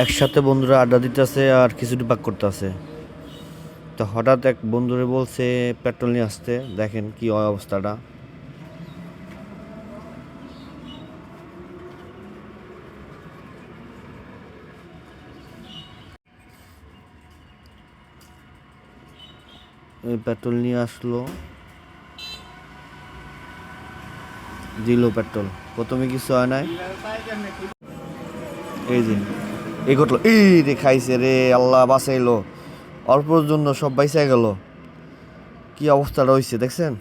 একসাথে বন্ধুরা আড্ডা দিতেছে আর খিচুড়ি পাক করতেছে। তো হঠাৎ এক বন্ধুরে বলছে পেট্রোল নিয়ে আসতে। দেখেন কি অবস্থাটা। এই পেট্রোল নিয়ে আসলো, দিল পেট্রোল। প্রথমে কিছু হয় নাই, এই যে এই ঘটলো, এই রে খাইছে রে, আল্লাহ বাঁচাইলো। অল্পর জন্য সব বাইসা গেল। কি অবস্থাটা হয়েছে দেখছেন।